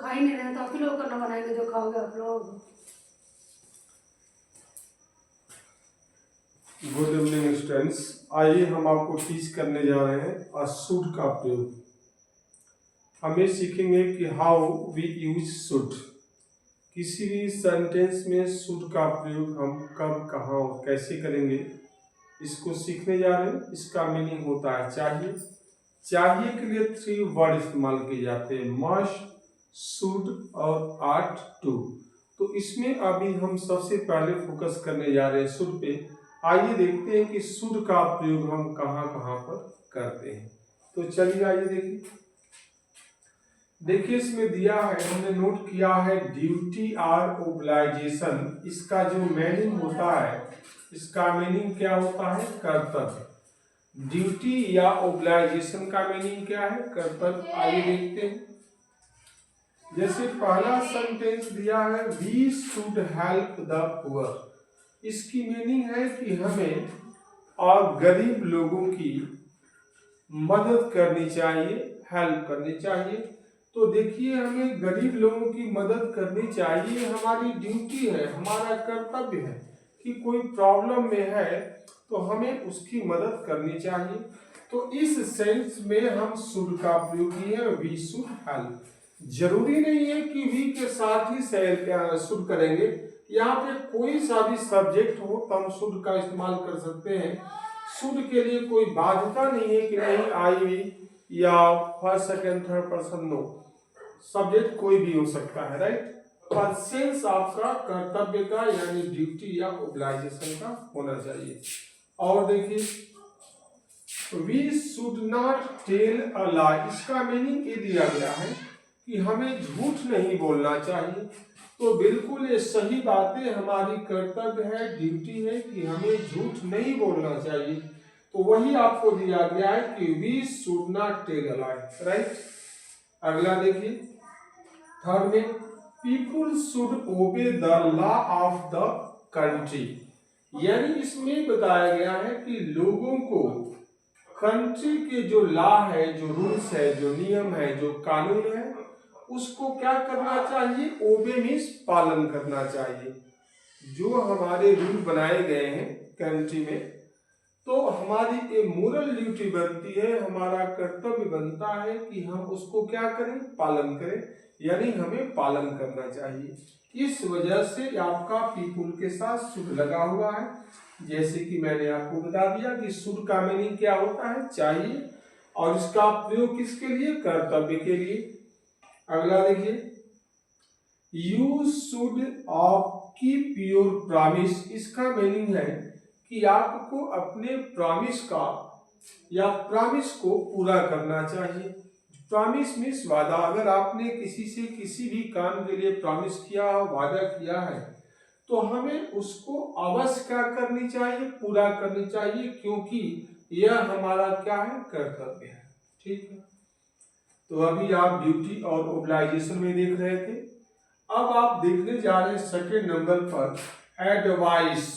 खा ही नहीं रहे तो आप ही लोग करना बनाएंगे जो खाओगे आप लोग। गुड इवनिंग स्टूडेंट्स, आइए हम आपको टीच करने जा रहे हैं शुड का प्रयोग। हमें सीखेंगे कि हाउ वी यूज शुड। किसी भी सेंटेंस में शुड का प्रयोग हम कब, कहाँ और कैसे करेंगे, इसको सीखने जा रहे हैं। इसका मीनिंग होता है चाहिए। चाहिए के लिए 3 वर्ड इस्तेमाल किए जाते हैं, मस्ट, शुड और आर्ट टू। तो इसमें अभी हम सबसे पहले फोकस करने जा रहे हैं शुड पे। आइए देखते हैं कि शुड का प्रयोग हम कहाँ कहाँ पर करते हैं। तो चलिए आइए देखिए इसमें दिया है, हमने नोट किया है ड्यूटी और ओब्लाइजेशन। इसका जो मीनिंग होता है, इसका मीनिंग क्या होता है? कर्तव्य। ड्यूटी या ओब्लाइजेशन का मीनिंग क्या है? कर्तव्य। आइए देखते हैं। जैसे पहला सेंटेंस दिया है we should help the poor. इसकी मीनिंग है कि हमें और गरीब लोगों की मदद करनी चाहिए, हेल्प करनी चाहिए। तो देखिए हमें गरीब लोगों की मदद करनी चाहिए, हमारी ड्यूटी है, हमारा कर्तव्य है कि कोई प्रॉब्लम में है तो हमें उसकी मदद करनी चाहिए। तो इस सेंस में हम शुड का प्रयोग किए हैं, वी शुड हेल्प। जरूरी नहीं है कि वी के साथ ही शुड करेंगे, यहाँ पे कोई सा भी सब्जेक्ट हो तो हम शुड का इस्तेमाल कर सकते हैं। शुड के लिए कोई बाध्यता नहीं है कि नहीं आई या first second third person, no, subject कोई भी हो सकता है, राइट। पर सेंस आपका कर्तव्य का यानी ड्यूटी या ओब्लाइजेशन का होना चाहिए। और देखिए we should not tell a lie. इसका मीनिंग ये दिया गया है कि हमें झूठ नहीं बोलना चाहिए। तो बिल्कुल ये सही बातें, हमारी कर्तव्य है, ड्यूटी है कि हमें झूठ नहीं बोलना चाहिए। तो वही आपको दिया गया है कि we should not tell a lie, right. अगला देखिए थर्ड में people should obey the law of the country. यानी इसमें बताया गया है कि लोगों को कंट्री के जो लॉ है, जो रूल्स है, जो नियम है, जो कानून है, उसको क्या करना चाहिए? ओबे मीन्स पालन करना चाहिए। जो हमारे रूल बनाए गए हैं कंट्री में, तो हमारी ये मोरल ड्यूटी बनती है, हमारा कर्तव्य बनता है कि हम उसको क्या करें? पालन करें, यानी हमें पालन करना चाहिए। इस वजह से आपका पीपुल के साथ शुड लगा हुआ है। जैसे कि मैंने आपको बता दिया कि शुड का मीनिंग क्या होता है? चाहिए। और इसका प्रयोग किसके लिए? कर्तव्य के लिए। अगला देखिए you should keep your promise. इसका मीनिंग है कि आपको अपने प्रॉमिस का या प्रॉमिस को पूरा करना चाहिए। प्रॉमिस मीन्स वादा। अगर आपने किसी से किसी भी काम के लिए प्रॉमिस किया, वादा किया है, तो हमें उसको अवश्य क्या करनी चाहिए? पूरा करनी चाहिए, क्योंकि यह हमारा क्या है? कर्तव्य है, ठीक है। तो अभी आप ड्यूटी और ओब्लाइजेशन में देख रहे थे। अब आप देखने जा रहे हैं सेकेंड नंबर पर एडवाइस।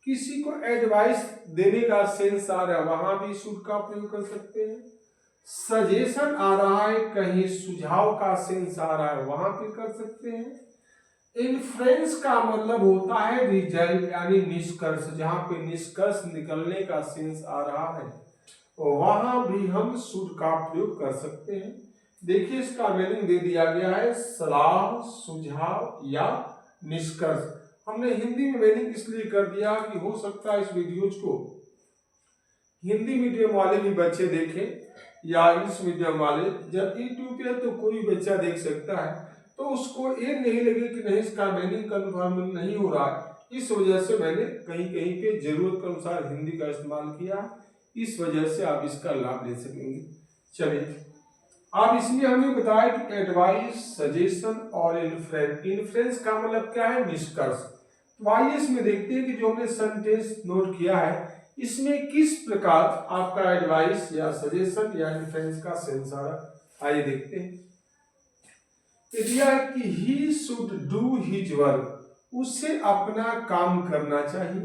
किसी को एडवाइस देने का सेंस आ रहा है, वहां भी शुड का प्रयोग कर सकते हैं। सजेशन आ रहा है, कहीं सुझाव का सेंस आ रहा है, वहां पे कर सकते हैं। इन्फ्रेंस का मतलब होता है रिजल्ट यानी निष्कर्ष, जहां पे निष्कर्ष निकलने का सेंस आ रहा है, वहां भी हम शुड का प्रयोग कर सकते हैं। देखिए इसका मीनिंग दे दिया गया है सलाह, सुझाव या निष्कर्ष। हमने हिंदी में मीनिंग इसलिए कर दिया कि हो सकता है इस वीडियोज को हिंदी मीडियम वाले भी बच्चे देखें या इंग्लिश मीडियम वाले। जब यूट्यूब पे तो कोई बच्चा देख सकता है, तो उसको ये नहीं लगे कि नहीं इसका मीनिंग कन्फर्म नहीं हो रहा है। इस वजह से मैंने कहीं कहीं पे जरूरत के अनुसार हिंदी का इस्तेमाल किया। इस वजह से आप इसका लाभ ले सकेंगे। चलिए अब इसमें हमें बताया कि एडवाइस, सजेशन और इन्फ्रेंस। इन्फ्रेंस का मतलब क्या है? निष्कर्ष। तो आइए इसमें देखते हैं कि जो हमने सेंटेंस नोट किया है, इसमें किस प्रकार आपका एडवाइस या सजेशन या इन्फ्रेंस का सेंस आ रहा। आइए देखते हैं। कि he should do his work. उसे अपना काम करना चाहिए।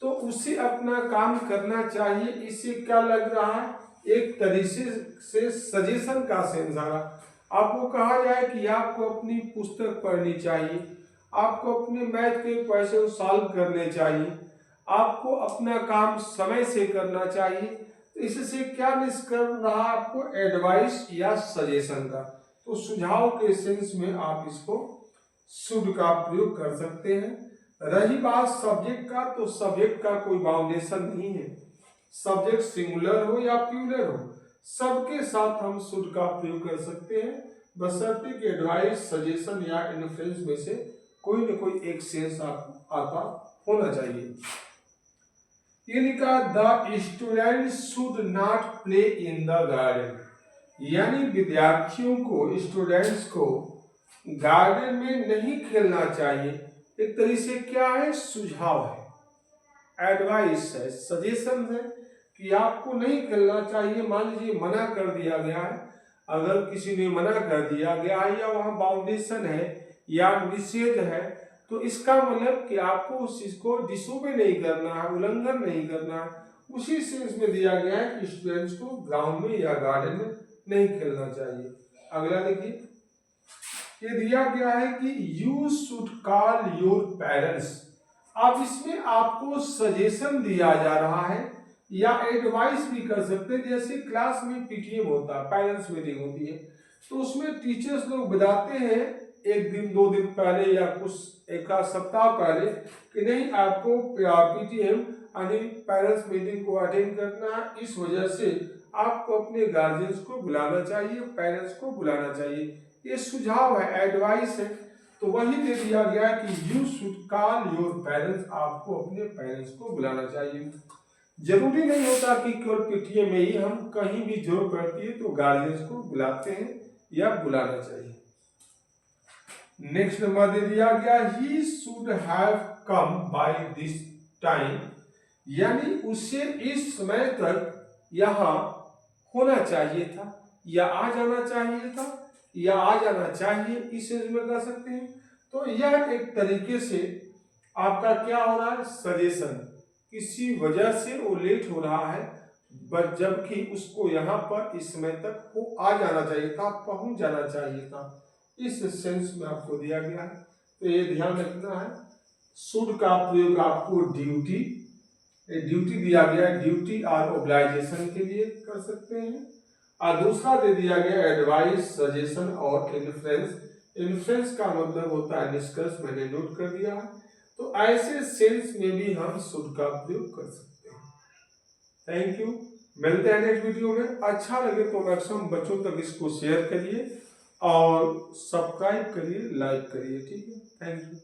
तो उसे अपना काम करना चाहिए, इससे क्या लग रहा है? एक तरीके से सजेशन का सेंस आ रहा। आपको कहा जाए कि आपको अपनी पुस्तक पढ़नी चाहिए, आपको अपने मैथ के क्वेश्चन सॉल्व करने चाहिए, आपको अपना काम समय से करना चाहिए। तो इससे क्या निष्कर्ष रहा आपको? एडवाइस या सजेशन का। तो सुझाव के सेंस में आप इसको शुड का प्रयोग कर सकते हैं। रही बात सब्जेक्ट का, तो सब्जेक्ट का कोई बाउंडेशन नहीं है। सब्जेक्ट सिंगुलर हो या प्लूरल हो, सबके साथ हम शुड का प्रयोग कर सकते हैं, बशर्ते कि एडवाइस, सजेशन या इन्फ्लुएंस में से कोई न कोई एक सेंस आपको आता होना चाहिए। ये लिखा, the student should not play in the garden, यानी विद्यार्थियों को, स्टूडेंट्स को गार्डन में नहीं खेलना चाहिए। एक तरीके से क्या है? सुझाव है, एडवाइस है, सजेशन है कि आपको नहीं खेलना चाहिए। मान लीजिए मना कर दिया गया है, अगर किसी ने मना कर दिया गया है या वहां बाउंडेशन है या निषेध है, तो इसका मतलब कि आपको उस चीज को डिसोबे नहीं करना है, उल्लंघन नहीं करना है। उसी सेंस में दिया गया है कि स्टूडेंट्स को ग्राउंड में या गार्डन में नहीं खेलना चाहिए। अगला देखिए, ये दिया गया है कि you should call your parents. अब इसमें आपको सजेशन दिया जा रहा है या एडवाइस भी कर सकते हैं। जैसे क्लास में पीटीएम होता है, पेरेंट्स मीटिंग होती है, तो उसमें टीचर्स लोग बताते हैं एक दिन, 2 दिन पहले या कुछ एक आध सप्ताह पहले कि नहीं, आपको पीटीएम यानी पेरेंट्स मीटिंग को अटेंड करना है। इस वजह से आपको अपने गार्जियंस को बुलाना चाहिए, पेरेंट्स को बुलाना चाहिए। ये सुझाव है, एडवाइस है। तो वही दे दिया गया कि you should call your parents, आपको अपने पेरेंट्स को बुलाना चाहिए। जरूरी नहीं होता कि केवल पीटीएम में ही, हम कहीं भी जरूरत पड़ती है तो गार्जियंस को बुलाते हैं या बुलाना चाहिए। नेक्स्ट नंबर दे दिया गया, he should have come by this time, यानी उसे इस समय तक यहाँ होना चाहिए था या आ जाना चाहिए था या आ जाना चाहिए, इस सेंस में कह सकते हैं। तो यह एक तरीके से आपका क्या हो रहा है? सजेशन। किसी वजह से वो लेट हो रहा है, बट जबकि उसको यहाँ पर इस समय तक वो आ जाना चाहिए था, पहुंच जाना चाहिए था। इस सेंस में आपको दिया गया है। तो ये ध्यान रखना है, शुड का प्रयोग आपको ड्यूटी दिया गया है, ड्यूटी और ओब्लाइजेशन के लिए कर सकते हैं। और दूसरा दे दिया गया एडवाइस, सजेशन और इन्फ्लुएंस। इन्फ्लुएंस का मतलब होता है निष्कर्ष, मैंने नोट कर दिया है। तो ऐसे सेंस में भी हम शुड का प्रयोग कर सकते हैं। थैंक यू, मिलते हैं नेक्स्ट वीडियो में। अच्छा लगे तो मैक्सिमम बच्चों तक इसको शेयर करिए और सब्सक्राइब करिए, लाइक करिए। ठीक है, थैंक यू।